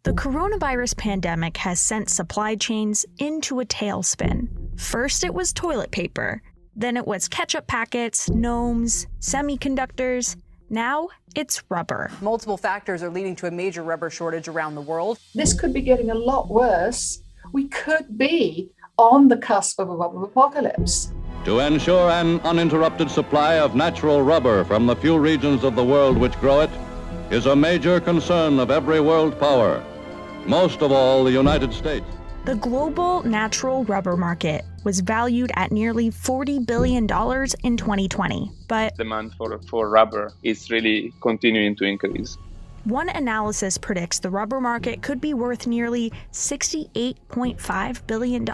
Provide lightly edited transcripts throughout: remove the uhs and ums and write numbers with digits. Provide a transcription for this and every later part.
The coronavirus pandemic has sent supply chains into a tailspin. First it was toilet paper, then it was ketchup packets, gnomes, semiconductors. Now it's rubber. Multiple factors are leading to a major rubber shortage around the world. This could be getting a lot worse. We could be on the cusp of a rubber apocalypse. To ensure an uninterrupted supply of natural rubber from the few regions of the world which grow it is a major concern of every world power, most of all the United States. The global natural rubber market was valued at nearly $40 billion in 2020, but demand for rubber is really continuing to increase. One analysis predicts the rubber market could be worth nearly $68.5 billion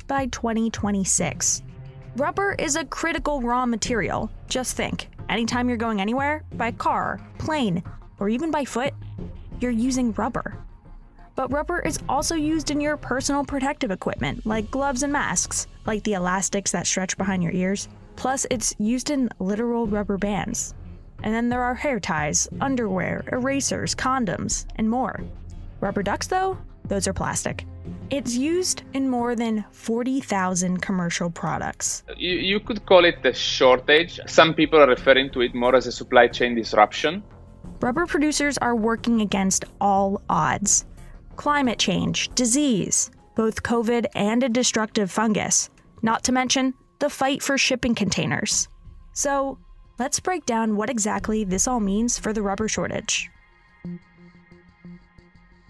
by 2026. Rubber is a critical raw material. Just think, anytime you're going anywhere, by car, plane, or even by foot, you're using rubber. But rubber is also used in your personal protective equipment, like gloves and masks, like the elastics that stretch behind your ears. Plus, it's used in literal rubber bands. And then there are hair ties, underwear, erasers, condoms, and more. Rubber ducks, though, those are plastic. It's used in more than 40,000 commercial products. You could call it a shortage. Some people are referring to it more as a supply chain disruption. Rubber producers are working against all odds. Climate change, disease, both COVID and a destructive fungus, not to mention the fight for shipping containers. So, let's break down what exactly this all means for the rubber shortage.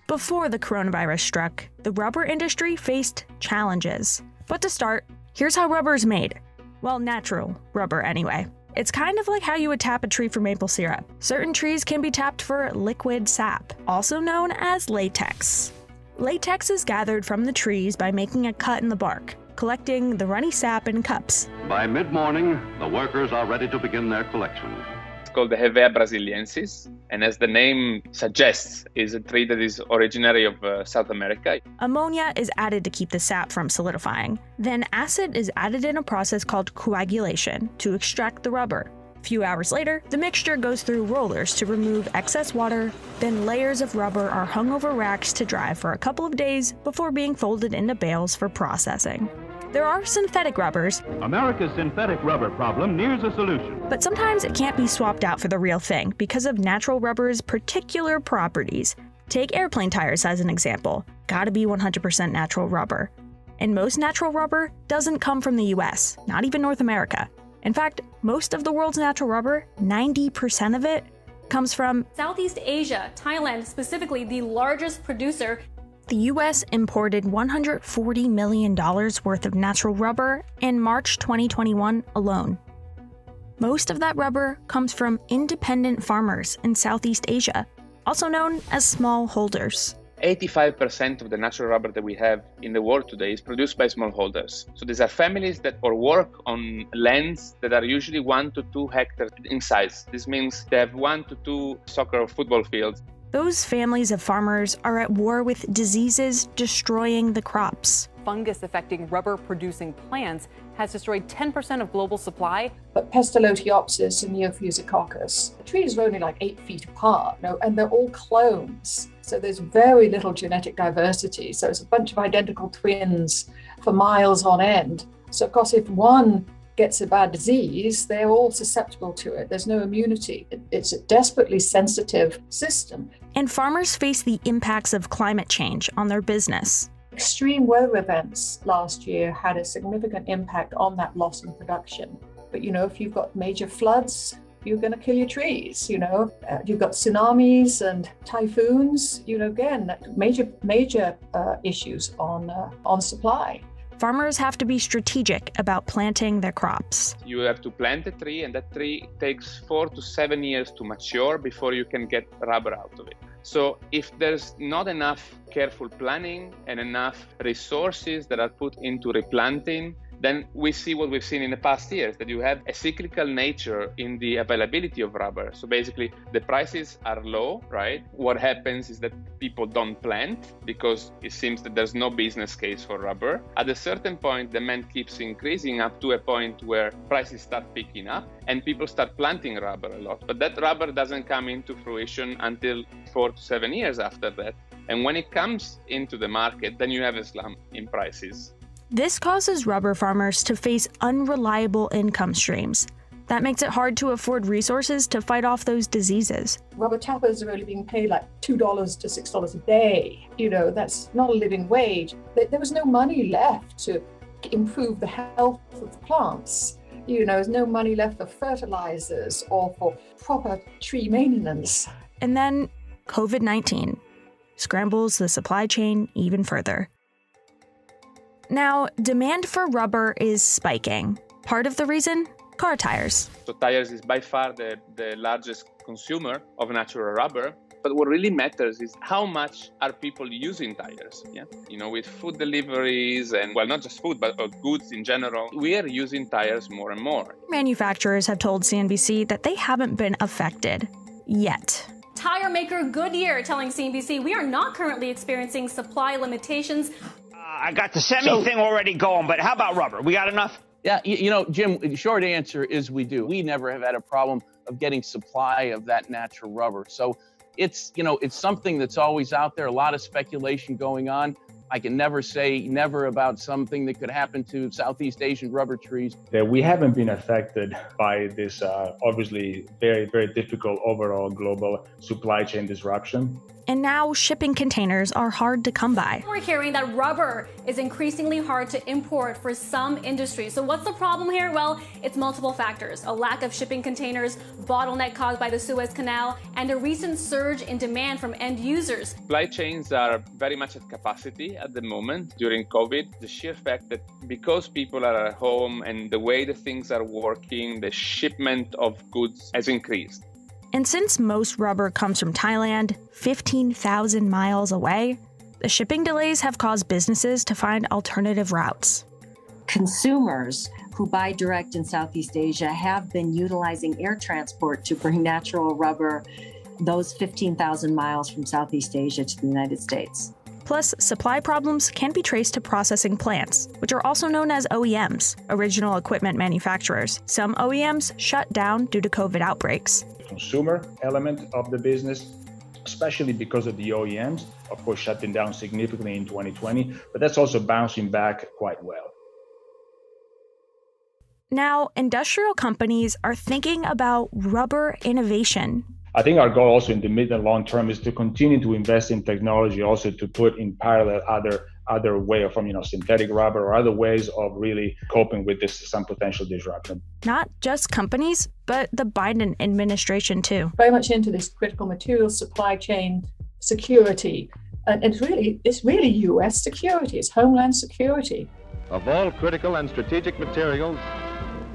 Before the coronavirus struck, the rubber industry faced challenges. But to start, here's how rubber is made. Well, natural rubber anyway. It's kind of like how you would tap a tree for maple syrup. Certain trees can be tapped for liquid sap, also known as latex. Latex is gathered from the trees by making a cut in the bark, collecting the runny sap in cups. By mid-morning, the workers are ready to begin their collection. It's called the Hevea brasiliensis, and as the name suggests, is a tree that is originary of South America. Ammonia is added to keep the sap from solidifying. Then acid is added in a process called coagulation to extract the rubber. A few hours later, the mixture goes through rollers to remove excess water, then layers of rubber are hung over racks to dry for a couple of days before being folded into bales for processing. There are synthetic rubbers. America's synthetic rubber problem nears a solution. But sometimes it can't be swapped out for the real thing because of natural rubber's particular properties. Take airplane tires as an example. Gotta be 100% natural rubber. And most natural rubber doesn't come from the US, not even North America. In fact, most of the world's natural rubber, 90% of it, comes from Southeast Asia, Thailand specifically, the largest producer. The US imported $140 million worth of natural rubber in March 2021 alone. Most of that rubber comes from independent farmers in Southeast Asia, also known as smallholders. 85% of the natural rubber that we have in the world today is produced by smallholders. So these are families that work on lands that are usually 1 to 2 hectares in size. This means they have 1 to 2 soccer or football fields. Those families of farmers are at war with diseases destroying the crops. Fungus affecting rubber-producing plants has destroyed 10% of global supply. But Pestalothiopsis and Neophysococcus, the trees are only like 8 feet apart, and they're all clones. So there's very little genetic diversity. So it's a bunch of identical twins for miles on end. So of course, if one gets a bad disease, they're all susceptible to it. There's no immunity. It's a desperately sensitive system. And farmers face the impacts of climate change on their business. Extreme weather events last year had a significant impact on that loss in production. But if you've got major floods, you're going to kill your trees. You've got tsunamis and typhoons. Again, major issues on supply. Farmers have to be strategic about planting their crops. You have to plant a tree, and that tree takes 4 to 7 years to mature before you can get rubber out of it. So if there's not enough careful planning and enough resources that are put into replanting, then we see what we've seen in the past years, that you have a cyclical nature in the availability of rubber. So basically, the prices are low, right? What happens is that people don't plant because it seems that there's no business case for rubber. At a certain point, demand keeps increasing up to a point where prices start picking up and people start planting rubber a lot. But that rubber doesn't come into fruition until 4 to 7 years after that. And when it comes into the market, then you have a slump in prices. This causes rubber farmers to face unreliable income streams. That makes it hard to afford resources to fight off those diseases. Rubber tappers are only being paid like $2 to $6 a day. That's not a living wage. There was no money left to improve the health of the plants. There's no money left for fertilizers or for proper tree maintenance. And then COVID-19 scrambles the supply chain even further. Now, demand for rubber is spiking. Part of the reason? Car tires. So tires is by far the largest consumer of natural rubber. But what really matters is how much are people using tires. With food deliveries and, well, not just food, but goods in general, we are using tires more and more. Manufacturers have told CNBC that they haven't been affected yet. Tire maker Goodyear telling CNBC, we are not currently experiencing supply limitations. I got the semi thing already going, but how about rubber? We got enough? Yeah, Jim, the short answer is we do. We never have had a problem of getting supply of that natural rubber. So it's something that's always out there, a lot of speculation going on. I can never say never about something that could happen to Southeast Asian rubber trees. That we haven't been affected by this obviously very, very difficult overall global supply chain disruption. And now shipping containers are hard to come by. We're hearing that rubber is increasingly hard to import for some industries. So what's the problem here? Well, it's multiple factors. A lack of shipping containers, bottleneck caused by the Suez Canal, and a recent surge in demand from end users. Supply chains are very much at capacity at the moment during COVID. The sheer fact that because people are at home and the way the things are working, the shipment of goods has increased. And since most rubber comes from Thailand, 15,000 miles away, the shipping delays have caused businesses to find alternative routes. Consumers who buy direct in Southeast Asia have been utilizing air transport to bring natural rubber those 15,000 miles from Southeast Asia to the United States. Plus, supply problems can be traced to processing plants, which are also known as OEMs, original equipment manufacturers. Some OEMs shut down due to COVID outbreaks. Consumer element of the business, especially because of the OEMs, of course, shutting down significantly in 2020, but that's also bouncing back quite well. Now, industrial companies are thinking about rubber innovation. I think our goal also in the mid and long term is to continue to invest in technology, also to put in parallel other way of synthetic rubber or other ways of really coping with some potential disruption. Not just companies, but the Biden administration too. Very much into this critical materials supply chain security. And it's really US security, it's homeland security. Of all critical and strategic materials,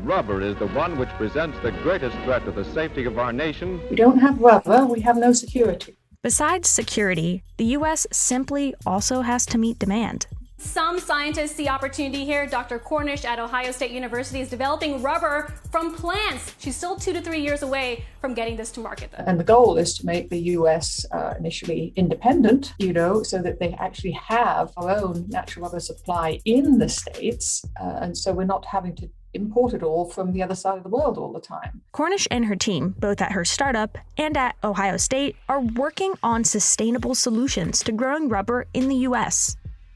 rubber is the one which presents the greatest threat to the safety of our nation. We don't have rubber, we have no security. Besides security, the U.S. simply also has to meet demand. Some scientists see opportunity here. Dr. Cornish at Ohio State University is developing rubber from plants. She's still 2 to 3 years away from getting this to market, though. And the goal is to make the US initially independent, so that they actually have our own natural rubber supply in the States. And so we're not having to import it all from the other side of the world all the time. Cornish and her team, both at her startup and at Ohio State, are working on sustainable solutions to growing rubber in the U.S.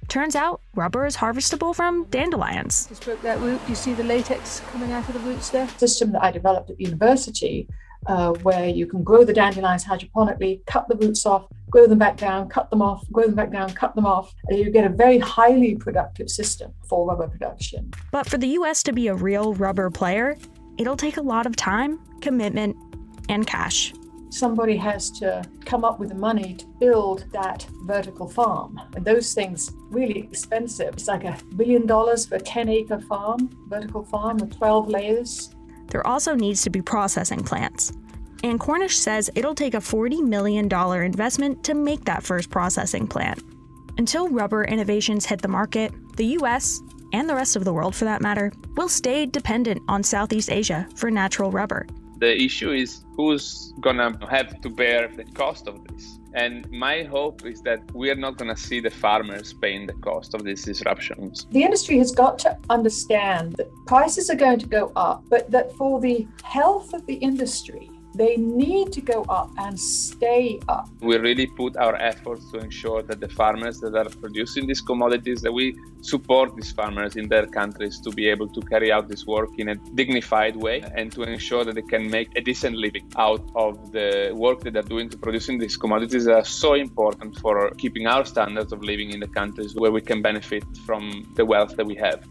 Turns out, rubber is harvestable from dandelions. Just broke that root. You see the latex coming out of the roots there? System that I developed at the university, where you can grow the dandelions hydroponically, cut the roots off, grow them back down, cut them off, grow them back down, cut them off, and you get a very highly productive system for rubber production. But for the U.S. to be a real rubber player, it'll take a lot of time, commitment, and cash. Somebody has to come up with the money to build that vertical farm. And those things really expensive. It's like $1 billion for a 10-acre farm, vertical farm with 12 layers. There also needs to be processing plants. And Cornish says it'll take a $40 million investment to make that first processing plant. Until rubber innovations hit the market, the U.S., and the rest of the world for that matter, will stay dependent on Southeast Asia for natural rubber. The issue is who's gonna have to bear the cost of this. And my hope is that we are not gonna see the farmers paying the cost of these disruptions. The industry has got to understand that prices are going to go up, but that for the health of the industry, They need to go up and stay up. We really put our efforts to ensure that the farmers that are producing these commodities, that we support these farmers in their countries to be able to carry out this work in a dignified way and to ensure that they can make a decent living out of the work that they're doing to producing these commodities that are so important for keeping our standards of living in the countries where we can benefit from the wealth that we have.